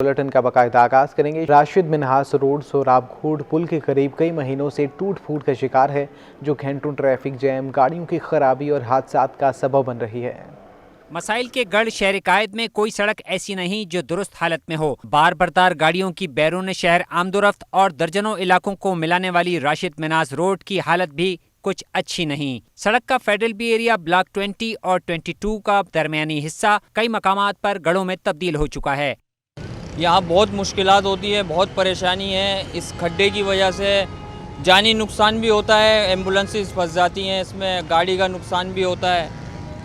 Bulletin का बाकायदा आगाज करेंगे। राशिद मिन्हास रोड सोराबघोड़ पुल के करीब कई महीनों से टूट फूट का शिकार है, जो घंटों ट्रैफिक जैम, गाड़ियों की खराबी और हादसात का सबब बन रही है। मसाइल के गढ़ शहर कायद में कोई सड़क ऐसी नहीं जो दुरुस्त हालत में हो। बार बरदार गाड़ियों की बैरून शहर आमदोरफ्त और दर्जनों इलाकों को मिलाने वाली राशिद मिन्हास रोड की हालत भी कुछ अच्छी नहीं। सड़क का फेडरल बी एरिया ब्लॉक 20 और 22 का दरमियानी हिस्सा कई मकामात पर गढ़ों में तब्दील हो चुका है। यहाँ बहुत मुश्किलात होती है, बहुत परेशानी है। इस खड्डे की वजह से जानी नुकसान भी होता है, एम्बुलेंसेस फंस जाती हैं इसमें, गाड़ी का नुकसान भी होता है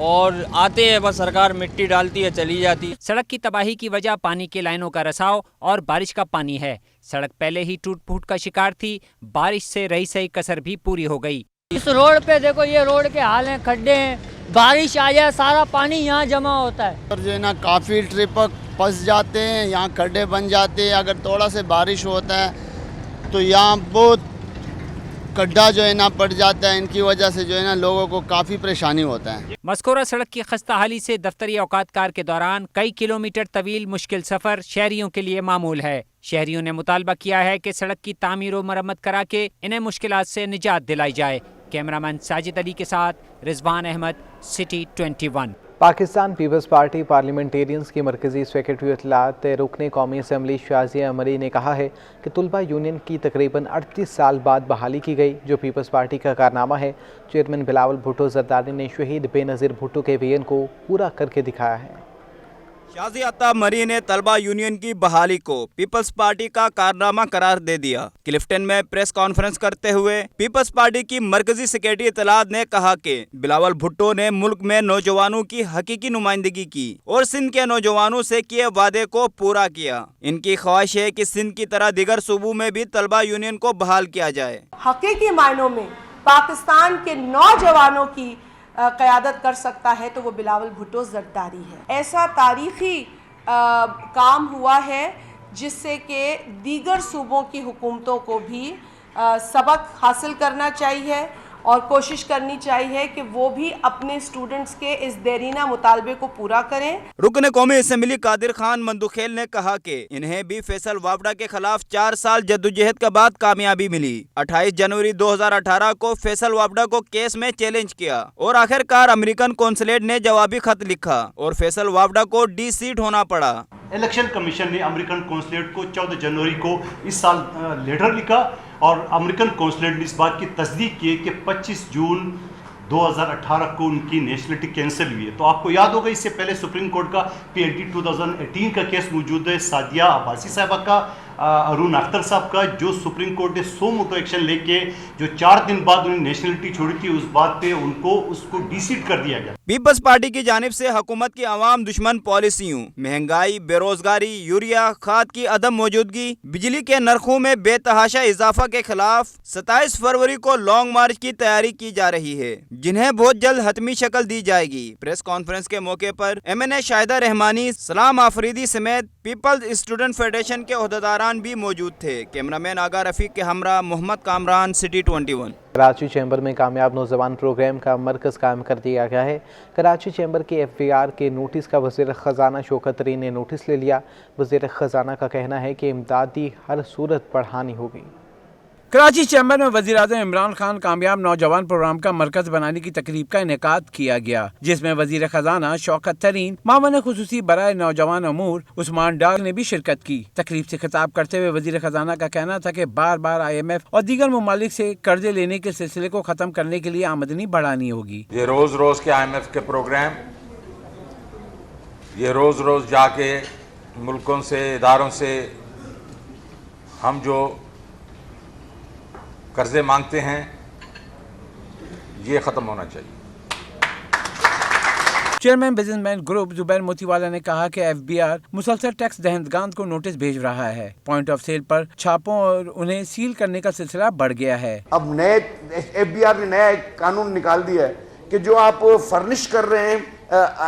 और आते हैं बस सरकार मिट्टी डालती है चली जाती है। सड़क की तबाही की वजह पानी की लाइनों का रसाव और बारिश का पानी है। सड़क पहले ही टूट फूट का शिकार थी, बारिश से रही सही कसर भी पूरी हो गई। इस रोड पे देखो, ये रोड के हाल हैं, खड्डे हैं, बारिश आ जाए सारा पानी यहाँ जमा होता है और जो है ना काफ़ी ट्रिप फंस जाते हैं, यहाँ खड्डे बन जाते हैं। अगर थोड़ा से बारिश होता है तो यहाँ बहुत गड्ढा जो है ना पड़ जाता है। इनकी वजह से जो है ना लोगों को काफ़ी परेशानी होता है। मस्कोरा सड़क की खस्ता हाली से दफ्तरी औकात कार के दौरान कई किलोमीटर तवील मुश्किल सफर शहरियों के लिए मामूल है। शहरियों ने मुतालबा किया है कि सड़क की तामीर और मरम्मत करा के इन्हें मुश्किलात से निजात दिलाई जाए। कैमरामैन साजिद अली के साथ रिजवान अहमद, सिटी 21। पाकिस्तान पीपल्स पार्टी पार्लियामेंटेरियंस की मरकजी सेक्रेटरी इत्तलात रुकन कौमी असम्बली शाजिया अमरी ने कहा है कि तुलबा यूनियन की तकरीबन 38 साल बाद बहाली की गई, जो पीपल्स पार्टी का कारनामा है। चेयरमैन बिलावल भुट्टो जरदारी ने शहीद बेनज़ीर भुट्टो के विजन को पूरा करके दिखाया है। शाजिया मरी ने तलबा यूनियन की बहाली को पीपल्स पार्टी का कारनामा करार दे दिया। क्लिफ्टन में प्रेस कॉन्फ्रेंस करते हुए पीपल्स पार्टी की मरकजी सेक्रेटरी इत्तलात ने कहा कि बिलावल भुट्टो ने मुल्क में नौजवानों की हकीकी नुमाइंदगी की और सिंध के नौजवानों से किए वादे को पूरा किया। इनकी ख्वाहिश है कि सिंध की तरह दीगर सूबों में भी तलबा यूनियन को बहाल किया जाए। हकीकी मायनों में पाकिस्तान के नौजवानों की क़यादत कर सकता है तो वो बिलावल भुट्टो जरदारी है। ऐसा तारीख़ी काम हुआ है जिससे कि दीगर सूबों की हुकूमतों को भी सबक हासिल करना चाहिए और कोशिश करनी चाहिए कि वो भी अपने स्टूडेंट्स के इस देरीना मुतालबे को पूरा करें। रुकन कौमी असम्बली कादिर खान मंदुखेल ने कहा कि इन्हें भी फैसल वावड़ा के खिलाफ 4 साल जद्दोजहद के बाद कामयाबी मिली। 28 जनवरी 2018 को फैसल वावड़ा को केस में चैलेंज किया और आखिरकार अमेरिकन कौंसलेट ने जवाबी खत लिखा और फैसल वावड़ा को डी-सीट होना पड़ा। इलेक्शन कमीशन ने अमेरिकन कौंसलेट को 14 जनवरी को इस साल लेटर लिखा और अमेरिकन कौंसलेट ने इस बात की तस्दीक की कि 25 जून 2018 को उनकी नेशनलिटी कैंसिल हुई है। तो आपको याद होगा इससे पहले सुप्रीम कोर्ट का PLT 2018 का केस मौजूद है, सादिया अब्बासी साहबा का, अरुण अख्तर साहब का, जो सुप्रीम कोर्ट ने सो मोटो एक्शन लेके जो 4 दिन बाद उन्हें नेशनलिटी छोड़ी थी, उस बात पे उसको डी-सीट कर दिया गया। पीपल्स पार्टी की जानिब से हुकूमत की अवाम दुश्मन पॉलिसियों, महंगाई, बेरोजगारी, यूरिया खाद की अदम मौजूदगी, बिजली के नरखों में बेतहाशा इजाफा के खिलाफ 27 फरवरी को लॉन्ग मार्च की तैयारी की जा रही है, जिन्हें बहुत जल्द हतमी शक्ल दी जाएगी। प्रेस कॉन्फ्रेंस के मौके पर MNA शाहिदा रहमानी, सलाम आफरीदी समेत पीपल्स स्टूडेंट फेडरेशन के ओहदेदारान भी मौजूद थे। कैमरामैन आगा रफीक के हमरा मोहम्मद कामरान, सिटी 21। कराची चैम्बर में कामयाब नौजवान प्रोग्राम का मरकज़ कायम कर दिया गया है। कराची चैम्बर के FVR के नोटिस का वज़ीर ख़जाना शौकत तरीन ने नोटिस ले लिया। वज़ीर ख़जाना का कहना है कि इमदादी हर सूरत बढ़ानी होगी। कराची चैम्बर में वज़ीर आज़म इमरान खान कामयाब नौजवान प्रोग्राम का मरकज बनाने की तकरीब का इनेकाद किया गया, जिसमें वज़ीर ख़जाना शौकत तरीन, मामून खुसूसी बराए नौजवान अमूर उस्मान डार ने भी शिरकत की। तकरीब से खिताब करते हुए वज़ीर ख़जाना का कहना था कि बार बार IMF और दीगर ममालिक से कर्जे लेने के सिलसिले को ख़त्म करने के लिए आमदनी बढ़ानी होगी। ये रोज़ रोज़ के IMF के प्रोग्राम, ये रोज़ रोज़ जाके मुल्कों से, इदारों से हम जो कर्जे मांगते हैं, ये ख़त्म होना चाहिए। Chairman businessman group Zubair Motiwala ने कहा कि FBR मुसलसल टैक्स दहंदगान को नोटिस भेज रहा है। पॉइंट ऑफ सेल पर छापों और उन्हें सील करने का सिलसिला बढ़ गया है। अब नए FBR ने नया एक कानून निकाल दिया है कि जो आप फर्निश कर रहे हैं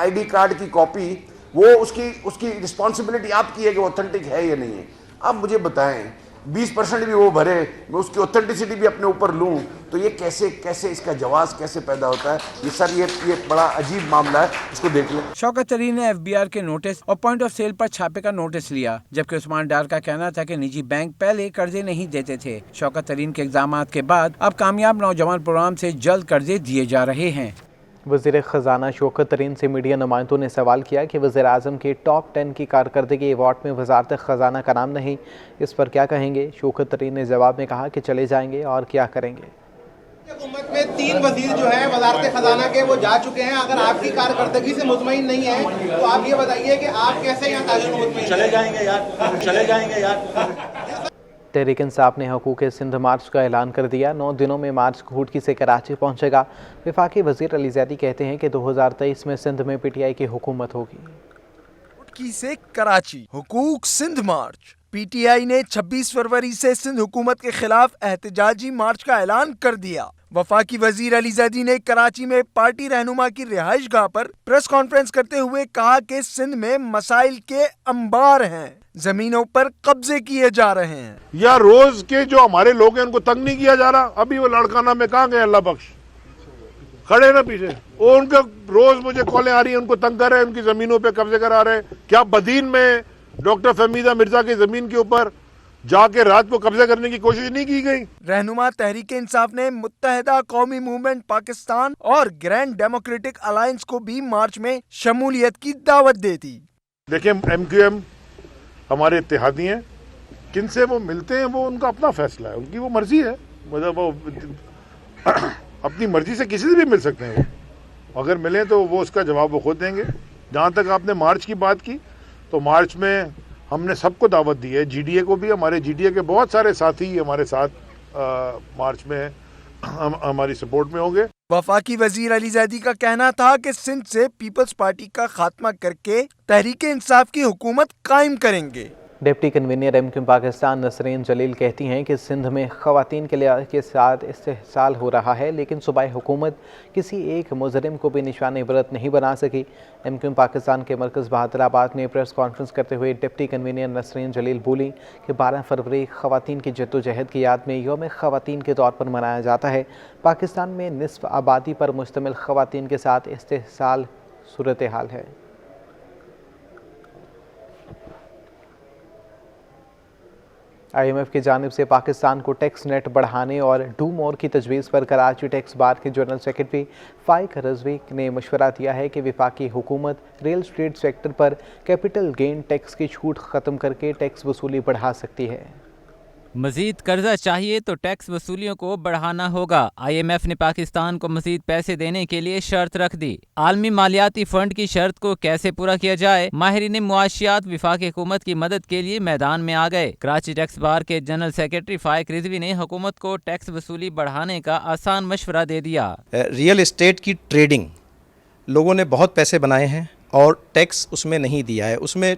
ID कार्ड की कॉपी, वो उसकी रिस्पॉन्सिबिलिटी आपकी है कि ऑथेंटिक है या नहीं है। अब मुझे बताएं 20% भी वो भरे, मैं उसकी ऑथेंटिसिटी भी अपने ऊपर लूँ, तो ये कैसे इसका जवाब कैसे पैदा होता है? ये सर ये बड़ा अजीब मामला है, इसको देख लें। शौकत तरीन ने FBR के नोटिस और पॉइंट ऑफ सेल पर छापे का नोटिस लिया, जबकि उस्मान डार का कहना था कि निजी बैंक पहले कर्जे नहीं देते थे। शौकत तरीन के इल्जामात के बाद अब कामयाब नौजवान प्रोग्राम से जल्द कर्जे दिए जा रहे हैं। वज़ीर ख़जाना शौकत तरीन से मीडिया नुमाइंदों ने सवाल किया कि वज़ीर आज़म के टॉप 10 की कारकर्दगी अवार्ड में वज़ारत ख़जाना का नाम नहीं, इस पर क्या कहेंगे? शौकत तरीन ने जवाब में कहा कि चले जाएंगे और क्या करेंगे। हुकूमत में 3 वज़ीर जो है वज़ारत ख़जाना के वो जा चुके हैं। अगर आपकी कारकर्दगी से मुतमईन नहीं है तो आप ये बताइए कि आप कैसे यहाँ ताजुल मुतमईन? चले जाएंगे यार। तहरीक इंसाफ ने हकूक़ सिंध मार्च का ऐलान कर दिया। 9 दिनों में मार्च घूटकी से कराची पहुंचेगा। वफाकी वज़ीर अली ज़ैदी कहते हैं कि 2023 में सिंध में PTI की हुकूमत होगी। घूटकी से कराची हकूक़ सिंध मार्च। PTI ने 26 फरवरी से सिंध हुकूमत के खिलाफ एहतजाजी मार्च का ऐलान कर दिया। वफाकी वजीर अली ज़ैदी ने कराची में पार्टी रहनुमा की रिहाइश गाह पर प्रेस कॉन्फ्रेंस करते हुए कहा कि सिंध में मसाइल के अंबार हैं, जमीनों पर कब्जे किए जा रहे हैं। या रोज के जो हमारे लोग हैं उनको तंग नहीं किया जा रहा। अभी वो लड़काना में कहाँ गए, अल्लाह बख्श खड़े ना पीछे, वो उनका रोज मुझे कॉलें आ रही है, उनको तंग कर रहे हैं, उनकी जमीनों पे कब्जे करा रहे हैं। क्या बदीन में डॉक्टर फहमीदा मिर्जा की जमीन के ऊपर जाके रात को कब्जा करने की कोशिश नहीं की गई? रहनुमा तहरीक इंसाफ ने मुत्तहिदा कौमी मूवमेंट पाकिस्तान और ग्रैंड डेमोक्रेटिक अलायंस को भी मार्च में शमूलियत की दावत दे दी। देखिए, MQM हमारे इत्तेहादी हैं, किन से वो मिलते हैं वो उनका अपना फैसला है, उनकी वो मर्जी है। मतलब वो अपनी मर्जी से किसी से भी मिल सकते हैं, वो अगर मिले तो वो उसका जवाब वो खुद देंगे। जहाँ तक आपने मार्च की बात की, तो मार्च में हमने सबको दावत दी है, GDA को भी। हमारे GDA के बहुत सारे साथी हमारे साथ मार्च में हमारी सपोर्ट में होंगे। वफाकी वजीर अली ज़ैदी का कहना था कि सिंध से पीपल्स पार्टी का खात्मा करके तहरीक इंसाफ की हुकूमत कायम करेंगे। Deputy convener MQM Pakistan Nasreen Jalil कहती हैं कि सिंध में ख़वातीन के साथ इस्तेहसाल हो रहा है, लेकिन सूबाई हुकूमत किसी एक मुजरिम को भी निशान इबरत नहीं बना सकी। MQM पाकिस्तान के मरकज़ बहादुराबाद में प्रेस कॉन्फ्रेंस करते हुए डिप्टी कन्वीनर नसरीन जलील बोली कि 12 फरवरी ख़वातीन की जद्दोजहद की याद में यौम ख़वातीन के तौर पर मनाया जाता है। पाकिस्तान में निस्फ आबादी पर मुश्तमिल ख़वातीन के साथ इस्तेहसाल सूरत हाल है। IMF की जानिब से पाकिस्तान को टैक्स नेट बढ़ाने और डू मोर की तजवीज़ पर कराची टैक्स बार के जनरल सेक्रेटरी फाइक रजवी ने मशवरा दिया है कि वफाकी हुकूमत रियल स्टेट सेक्टर पर कैपिटल गेन टैक्स की छूट ख़त्म करके टैक्स वसूली बढ़ा सकती है। मजीद कर्जा चाहिए तो टैक्स वसूलियों को बढ़ाना होगा। IMF ने पाकिस्तान को मजीद पैसे देने के लिए शर्त रख दी। आलमी मालियाती फंड की शर्त को कैसे पूरा किया जाए, माहिरीन मुआशियात वफाकी हुकूमत की मदद के लिए मैदान में आ गए। कराची टैक्स बार के जनरल सेक्रेटरी फाइक रिजवी ने हुकूमत को टैक्स वसूली बढ़ाने का आसान मशवरा दे दिया। रियल एस्टेट की ट्रेडिंग लोगों ने बहुत पैसे बनाए हैं और टैक्स उसमें नहीं दिया है, उसमें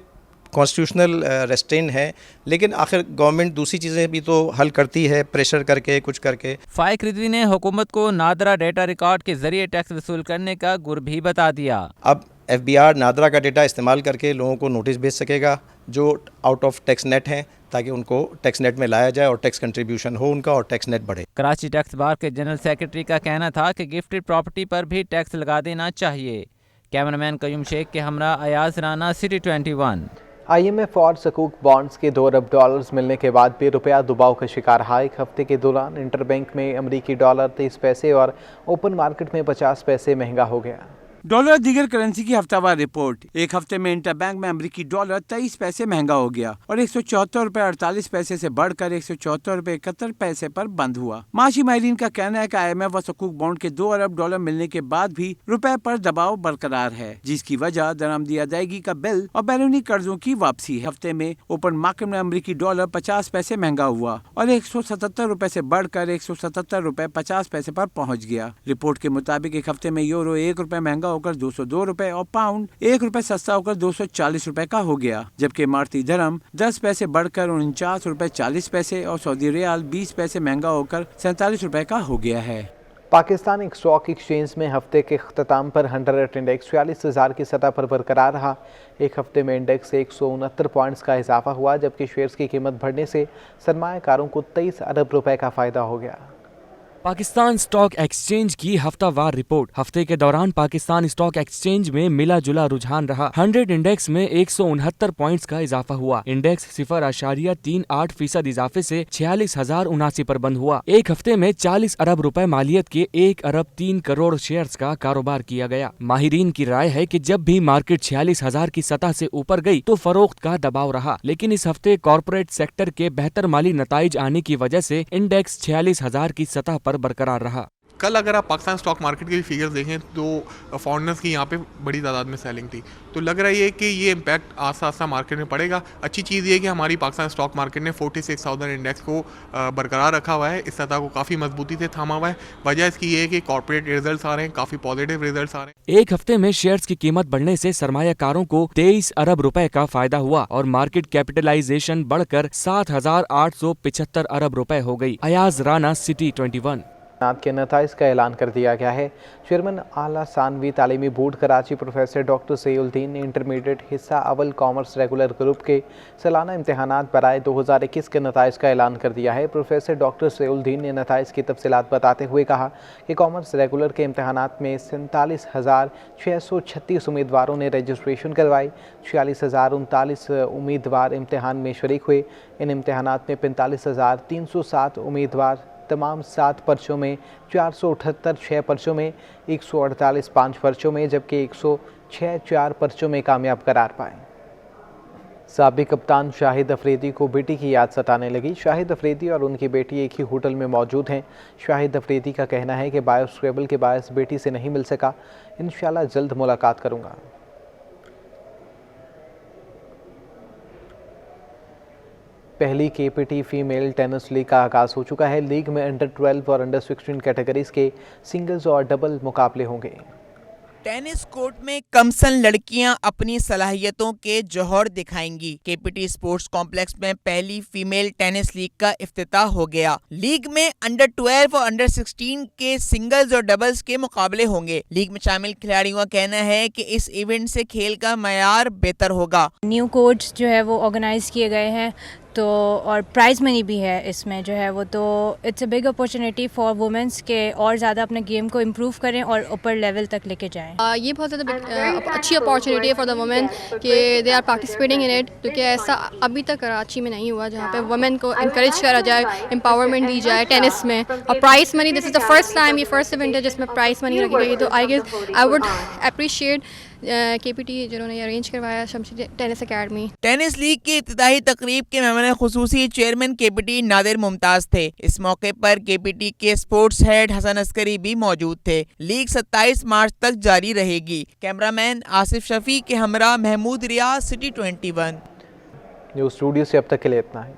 कॉन्स्टिट्यूशनल रेस्ट्रेन है, लेकिन आखिर गवर्नमेंट दूसरी चीज़ें भी तो हल करती है, प्रेशर करके कुछ करके। फाइक रिजवी ने हुकूमत को नादरा डेटा रिकॉर्ड के जरिए टैक्स वसूल करने का गुर भी बता दिया। अब FBR नादरा का डेटा इस्तेमाल करके लोगों को नोटिस भेज सकेगा जो आउट ऑफ टैक्स नेट हैं, ताकि उनको टैक्स नेट में लाया जाए और टैक्स कंट्रीब्यूशन हो उनका और टैक्स नेट बढ़े। कराची टैक्स बार के जनरल सेक्रेटरी का कहना था कि गिफ्टेड प्रॉपर्टी पर भी टैक्स लगा देना चाहिए। कैमरामैन कयूम शेख के हमरा अयाज राना, सिटी 21। IMF और सकूक बॉन्ड्स के $2 अरब मिलने के बाद भी रुपया दबाव का शिकार है। एक हफ्ते के दौरान इंटरबैंक में अमरीकी डॉलर 23 पैसे और ओपन मार्केट में 50 पैसे महंगा हो गया। डॉलर दीगर करेंसी की हफ्तावार रिपोर्ट। एक हफ्ते में इंटरबैंक में अमरीकी डॉलर 23 पैसे महंगा हो गया और 174 रुपए 48 पैसे से बढ़कर 174 रुपए 71 पैसे पर बंद हुआ। माशी माहिरीन का कहना है कि IMF और सकूक बॉन्ड के $2 अरब मिलने के बाद भी रुपए पर दबाव बरकरार है, जिसकी वजह दरामदी अदायगी का बिल और बैरूनी कर्जों की वापसी है। हफ्ते में ओपन मार्केट में अमरीकी डॉलर 50 पैसे महंगा हुआ और 177 रुपए से बढ़कर 177 रुपए 50 पैसे पर पहुँच गया। रिपोर्ट के मुताबिक एक हफ्ते में यूरो 1 रुपए महंगा होकर 202 रुपए और पाउंड 1 रुपए सस्ता होकर 240 रुपए का हो गया, जबकि इमारती धर्म 10 पैसे बढ़कर 49 रुपए 40 पैसे और सऊदी रियाल 20 पैसे महंगा होकर 47 रुपए का हो गया है। पाकिस्तान स्टॉक एक्सचेंज में हफ्ते के अख्ताम पर 100 इंडेक्स 46,000 की सतह पर बरकरार रहा। एक हफ्ते में इंडेक्स से 169 पॉइंट्स का इजाफा हुआ, जबकि शेयर्स की कीमत बढ़ने से सरमायाकारों को 23 अरब रुपए का फ़ायदा हो गया। पाकिस्तान स्टॉक एक्सचेंज की हफ्तावार रिपोर्ट। हफ्ते के दौरान पाकिस्तान स्टॉक एक्सचेंज में मिला जुला रुझान रहा। 100 इंडेक्स में 169 पॉइंट्स का इजाफा हुआ। इंडेक्स 0.38% इजाफे से 46,079 पर बंद हुआ। एक हफ्ते में 40 अरब रुपए मालियत के 1 अरब 3 करोड़ शेयर्स का कारोबार किया गया। माहिरीन की राय है कि जब भी मार्केट 46,000 की सतह से ऊपर गई तो फरोख्त का दबाव रहा, लेकिन इस हफ्ते कॉर्पोरेट सेक्टर के बेहतर माली नताइज आने की वजह से इंडेक्स 46,000 की सतह पर बरकरार रहा। कल अगर आप पाकिस्तान स्टॉक मार्केट के भी फिगर्स देखें तो फॉरेनर्स की यहाँ पे बड़ी तादाद में सेलिंग थी, तो लग रहा है कि ये इम्पैक्ट आस्ता आस्ता मार्केट में पड़ेगा। अच्छी चीज़ ये है कि हमारी पाकिस्तान स्टॉक मार्केट ने 46,000 इंडेक्स को बरकरार रखा हुआ है, इस सतह को काफ़ी मजबूती से थामा हुआ है। वजह इसकी ये है कि कॉर्पोरेट रिजल्ट्स आ रहे हैं, काफ़ी पॉजिटिव रिजल्ट्स आ रहे हैं। एक हफ्ते में शेयर्स की कीमत बढ़ने से सरमायाकारों को 23 अरब रुपए का फायदा हुआ और मार्केट कैपिटलाइजेशन बढ़कर 7,875 अरब रुपए हो गई। अयाज राना, सिटी 21। के नताइज का ऐलान कर दिया गया है। चेयरमैन आला सानवी तालीमी बोर्ड कराची प्रोफेसर डॉक्टर सईउद्दीन ने इंटरमीडिएट हिस्सा अव्वल कॉमर्स रेगुलर ग्रुप के सालाना इम्तहानात बराए 2021 के नताइज का ऐलान कर दिया है। प्रोफेसर डॉक्टर सईउद्दीन ने नताइज की तफसीलात बताते हुए कहा कि कॉमर्स रेगुलर के इम्तहानात में 47,636 उम्मीदवारों ने रजिस्ट्रेशन करवाई। 46,039 उम्मीदवार इम्तहान में शरीक हुए। इन इम्तहानात में 45,307 उम्मीदवार तमाम 7 पर्चों में 478 6 पर्चों में 148 5 पर्चों में जबकि 106 4 पर्चों में कामयाब करार पाए। साबिक कप्तान शाहिद अफरीदी को बेटी की याद सताने लगी। शाहिद अफरीदी और उनकी बेटी एक ही होटल में मौजूद हैं। शाहिद अफरीदी का कहना है कि बायोस्क्रैबल के बायस बेटी से नहीं मिल सका, इंशाल्लाह जल्द मुलाकात करूँगा। पहली केपीटी फीमेल टेनिस लीग का आगाज़ हो चुका है। लीग में अंडर 12 और अंडर 16 कैटेगरीज के सिंगल्स और डबल मुकाबले होंगे। टेनिस कोर्ट में कमसन लड़कियां अपनी सलाहियतों के जौहर दिखाएंगी। केपीटी स्पोर्ट्स कॉम्प्लेक्स में पहली फीमेल टेनिस लीग का इफ्तिताह हो गया। लीग में अंडर 12 और अंडर 16 के सिंगल्स और डबल्स के मुकाबले होंगे। लीग में शामिल खिलाड़ियों का कहना है कि इस इवेंट से खेल का मयार बेहतर होगा। न्यू कोर्ट्स जो है वो ऑर्गेनाइज किए गए हैं तो और प्राइज़ मनी भी है इसमें जो है वो, तो it's a big opportunity for women's के और ज़्यादा अपने गेम को इम्प्रूव करें और ऊपर लेवल तक लेके जाएं। ये बहुत ज़्यादा अच्छी अपॉर्चुनिटी है फॉर द वुमेन कि they are participating in it, क्योंकि ऐसा अभी तक कराची में नहीं हुआ जहाँ पे वुमेन को इंकरेज करा जाए, एम्पावरमेंट दी जाए टेनिस में। और prize money, this is the first time, ये फर्स्ट इवेंट है जिसमें प्राइज़ मनी रखी गई, तो I guess I would appreciate KPT जिन्होंने अरेंज करवाया Shamshi tennis academy. Tennis league की इब्तिदाई तकरीब के मेहमान खुसूसी चेयरमैन केपीटी नादिर मुमताज़ थे। इस मौके पर केपीटी के स्पोर्ट्स हेड हसन अस्करी भी मौजूद थे। लीग 27 मार्च तक जारी रहेगी। कैमरामैन आसिफ शफी के हमरा महमूद रियाज, सिटी 21। न्यूज़ स्टूडियो से अब तक के लिए इतना है।